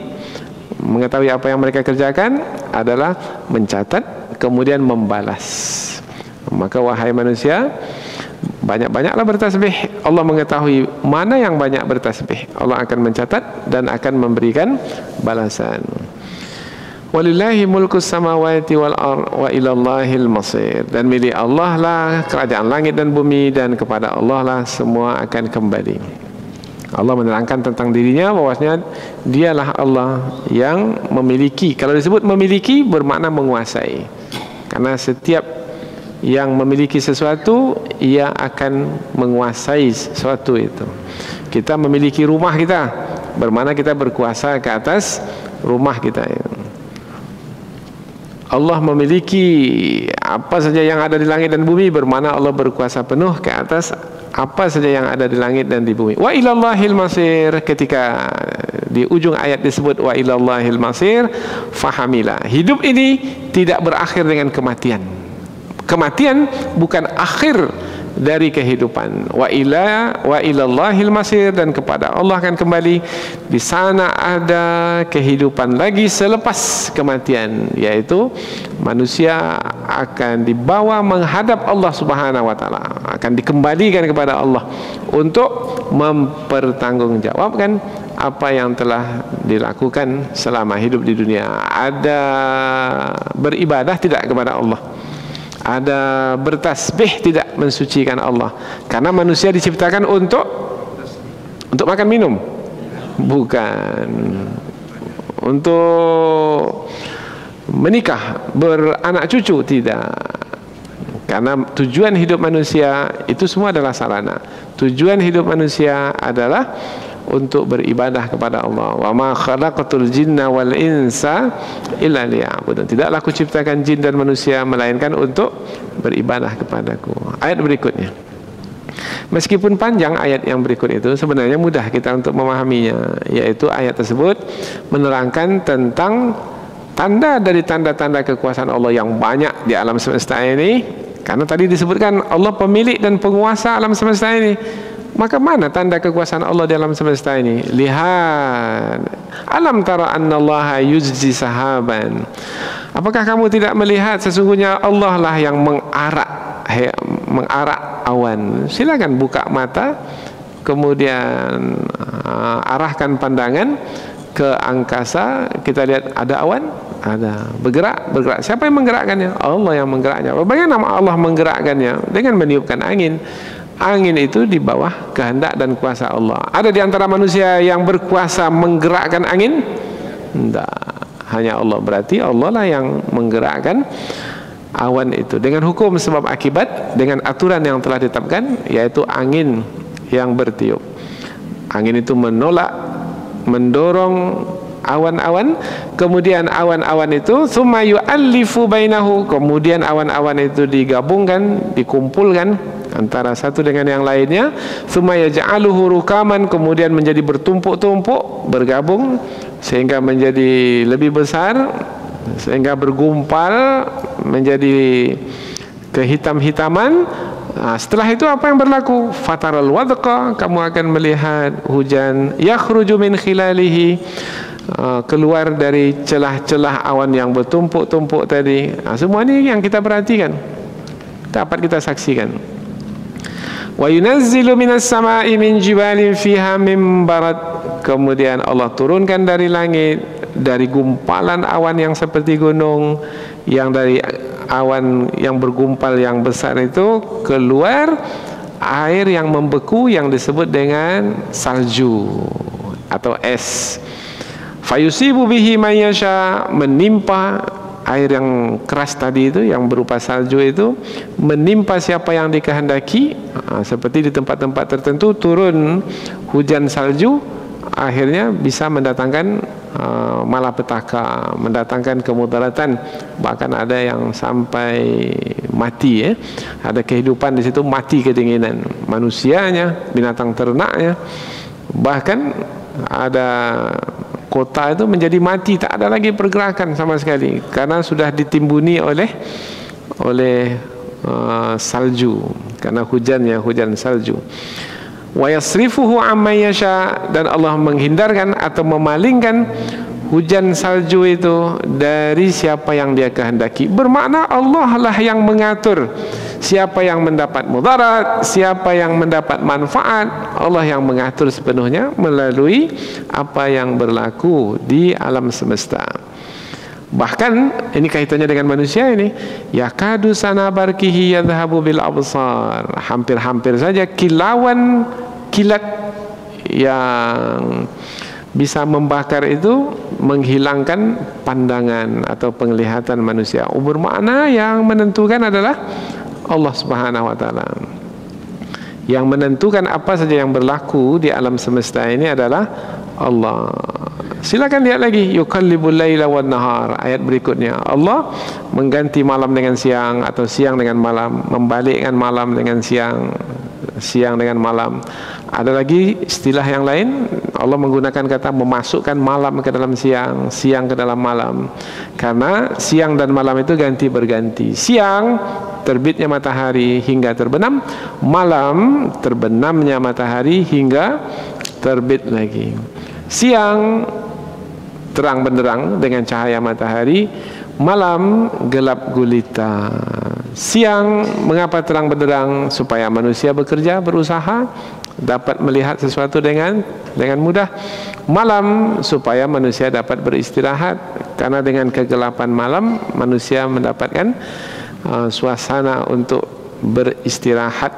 apa yang mereka kerjakan adalah mencatat kemudian membalas. Maka wahai manusia, banyak-banyaklah bertasbih. Allah mengetahui mana yang banyak bertasbih, Allah akan mencatat dan akan memberikan balasan. Walillahi mulkus samawati wal ardh wa ilallahil masir, dan milik Allah lah kerajaan langit dan bumi, dan kepada Allah lah semua akan kembali. Allah menerangkan tentang dirinya bahwasanya dialah Allah yang memiliki. Kalau disebut memiliki bermakna menguasai, karena setiap yang memiliki sesuatu ia akan menguasai sesuatu itu. Kita memiliki rumah kita, bermakna kita berkuasa ke atas rumah kita itu. Allah memiliki apa saja yang ada di langit dan bumi, bermakna Allah berkuasa penuh ke atas apa saja yang ada di langit dan di bumi. Wa ilallahil masir, ketika di ujung ayat disebut wa ilallahil masir, fahamilah, hidup ini tidak berakhir dengan kematian. Kematian bukan akhir dari kehidupan. Wa ilallahil masir, dan kepada Allah akan kembali. Di sana ada kehidupan lagi selepas kematian, yaitu manusia akan dibawa menghadap Allah Subhanahu wa taala, akan dikembalikan kepada Allah untuk mempertanggungjawabkan apa yang telah dilakukan selama hidup di dunia. Ada beribadah tidak kepada Allah, ada bertasbih tidak mensucikan Allah, karena manusia diciptakan untuk makan minum, bukan untuk menikah, beranak cucu, tidak. Karena tujuan hidup manusia itu semua adalah sarana. Tujuan hidup manusia adalah untuk beribadah kepada Allah. Wa ma khalaqatul jinna wal insa illa liya'budun. Tidaklah aku ciptakan jin dan manusia melainkan untuk beribadah kepadaku. Ayat berikutnya. Meskipun panjang ayat yang berikut itu, sebenarnya mudah kita untuk memahaminya, yaitu ayat tersebut menerangkan tentang tanda dari tanda-tanda kekuasaan Allah yang banyak di alam semesta ini. Karena tadi disebutkan Allah pemilik dan penguasa alam semesta ini. Maka mana tanda kekuasaan Allah di alam semesta ini? Lihat, alam tara annallaha yujzi sahaban. Apakah kamu tidak melihat sesungguhnya Allah lah yang mengarak awan? Silakan buka mata, kemudian arahkan pandangan ke angkasa, kita lihat ada awan, ada bergerak. Siapa yang menggerakkannya? Allah yang menggerakkannya. Bagaimana Allah menggerakkannya? Dengan meniupkan angin. Angin itu di bawah kehendak dan kuasa Allah. Ada di antara manusia yang berkuasa menggerakkan angin? Tidak, hanya Allah. Berarti Allah lah yang menggerakkan awan itu dengan hukum sebab akibat, dengan aturan yang telah ditetapkan, yaitu angin yang bertiup. Angin itu menolak, mendorong awan-awan, kemudian awan-awan itu summa yu'allifu bainahu, kemudian awan-awan itu digabungkan, dikumpulkan antara satu dengan yang lainnya, summa yaj'aluhu rukaman, kemudian menjadi bertumpuk-tumpuk, bergabung sehingga menjadi lebih besar, sehingga bergumpal menjadi kehitam-hitaman. Setelah itu apa yang berlaku? Fataral wadqa, kamu akan melihat hujan yakhruju min khilalihi, keluar dari celah-celah awan yang bertumpuk-tumpuk tadi. Semua ini yang kita perhatikan, dapat kita saksikan. Wa yunazzilu minas sama'i min jibalin fiha min barad, kemudian Allah turunkan dari langit, dari gumpalan awan yang seperti gunung, yang dari awan yang bergumpal yang besar itu keluar air yang membeku yang disebut dengan salju atau es. Fayusibu bihi man yasha, menimpa air yang keras tadi itu yang berupa salju itu, menimpa siapa yang dikehendaki. Seperti di tempat-tempat tertentu turun hujan salju, akhirnya bisa mendatangkan malapetaka, mendatangkan kemudaratan, bahkan ada yang sampai mati, ada kehidupan di situ mati kedinginan, manusianya, binatang ternaknya, bahkan ada kota itu menjadi mati, tak ada lagi pergerakan sama sekali karena sudah ditimbuni oleh salju, karena hujan salju. Wa yasrifuhu amma yasha, dan Allah menghindarkan atau memalingkan hujan salju itu dari siapa yang Dia kehendaki. Bermakna Allah lah yang mengatur siapa yang mendapat mudarat, siapa yang mendapat manfaat. Allah yang mengatur sepenuhnya melalui apa yang berlaku di alam semesta. Bahkan ini kaitannya dengan manusia ini. Yakadu sana barkihi yadhhabu bil absar, hampir-hampir saja kilauan kilat yang bisa membakar itu menghilangkan pandangan atau penglihatan manusia. Bermakna yang menentukan adalah Allah Subhanahu wa taala. Yang menentukan apa saja yang berlaku di alam semesta ini adalah Allah. Silakan lihat lagi, yukallibul laila wan nahar, ayat berikutnya. Allah mengganti malam dengan siang atau siang dengan malam, membalikkan malam dengan siang, siang dengan malam. Ada lagi istilah yang lain, Allah menggunakan kata memasukkan malam ke dalam siang, siang ke dalam malam. Karena siang dan malam itu ganti berganti. Siang terbitnya matahari hingga terbenam, malam terbenamnya matahari hingga terbit lagi. Siang terang benderang dengan cahaya matahari, malam gelap gulita. Siang mengapa terang benderang? Supaya manusia bekerja, berusaha, dapat melihat sesuatu dengan mudah. Malam supaya manusia dapat beristirahat, karena dengan kegelapan malam manusia mendapatkan suasana untuk beristirahat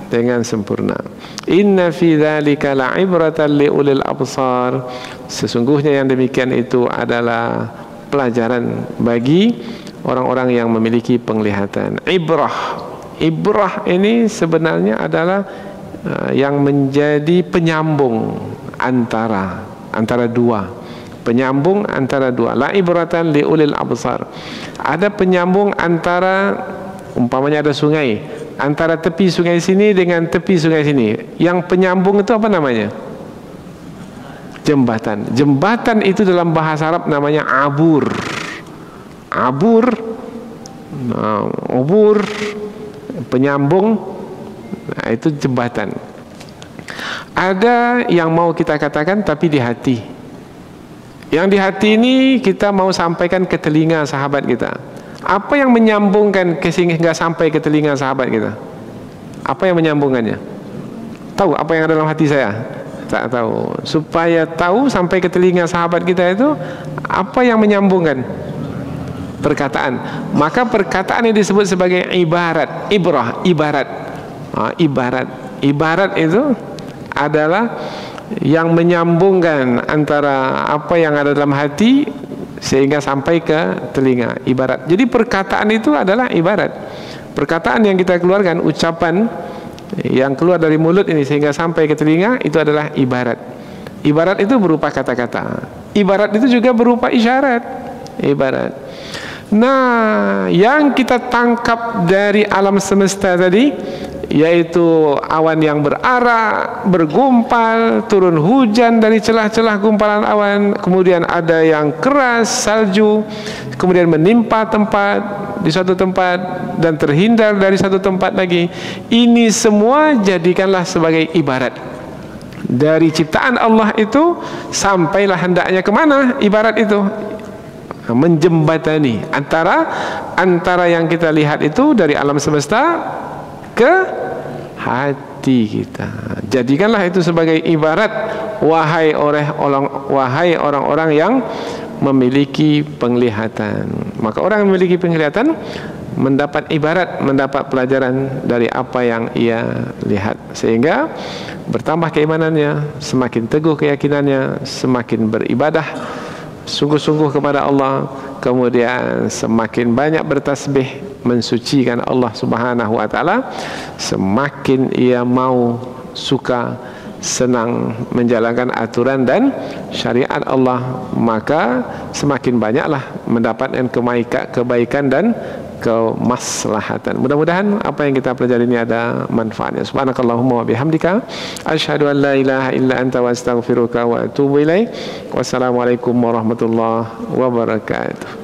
dengan sempurna. Inna fi dzalika la'ibratan liulil absar. Sesungguhnya yang demikian itu adalah pelajaran bagi orang-orang yang memiliki penglihatan. Ibrah ini sebenarnya adalah yang menjadi penyambung antara dua. Penyambung antara dua. La'ibratan liulil absar. Ada penyambung antara, umpamanya ada sungai, antara tepi sungai sini dengan tepi sungai sini. Yang penyambung itu apa namanya? Jembatan. Jembatan itu dalam bahasa Arab namanya abur. Ubur, penyambung, itu jembatan. Ada yang mau kita katakan tapi di hati. Yang di hati ini kita mau sampaikan ke telinga sahabat kita. Apa yang menyambungkan sehingga sampai ke telinga sahabat kita? Apa yang menyambungkannya? Tahu apa yang ada dalam hati saya? Tak tahu. Supaya tahu sampai ke telinga sahabat kita itu, apa yang menyambungkan? Perkataan. Maka perkataan yang disebut sebagai ibarat. Ibarat. Ibarat itu adalah yang menyambungkan antara apa yang ada dalam hati sehingga sampai ke telinga. Ibarat. Jadi perkataan itu adalah ibarat. Perkataan yang kita keluarkan, ucapan yang keluar dari mulut ini sehingga sampai ke telinga, itu adalah ibarat. Ibarat itu berupa kata-kata. Ibarat itu juga berupa isyarat. Ibarat. Nah, yang kita tangkap dari alam semesta tadi, yaitu awan yang berarak, bergumpal, turun hujan dari celah-celah gumpalan awan, kemudian ada yang keras, salju, kemudian menimpa tempat di suatu tempat dan terhindar dari satu tempat lagi. Ini semua jadikanlah sebagai ibarat. Dari ciptaan Allah itu sampailah hendaknya kemana ibarat itu? Menjembatani antara yang kita lihat itu dari alam semesta ke hati kita. Jadikanlah itu sebagai ibarat, wahai orang-orang yang memiliki penglihatan. Maka orang yang memiliki penglihatan mendapat ibarat, mendapat pelajaran dari apa yang ia lihat, sehingga bertambah keimanannya, semakin teguh keyakinannya, semakin beribadah sungguh-sungguh kepada Allah, kemudian semakin banyak bertasbih mensucikan Allah Subhanahu wa taala, semakin ia mau, suka, senang menjalankan aturan dan syariat Allah, maka semakin banyaklah mendapatkan kebaikan dan kemaslahatan. Mudah-mudahan apa yang kita pelajari ini ada manfaatnya. Subhanakallahumma wa bihamdika asyhadu an la ilaha illa anta wa astaghfiruka wa atubu ilaik. Wassalamualaikum warahmatullahi wabarakatuh.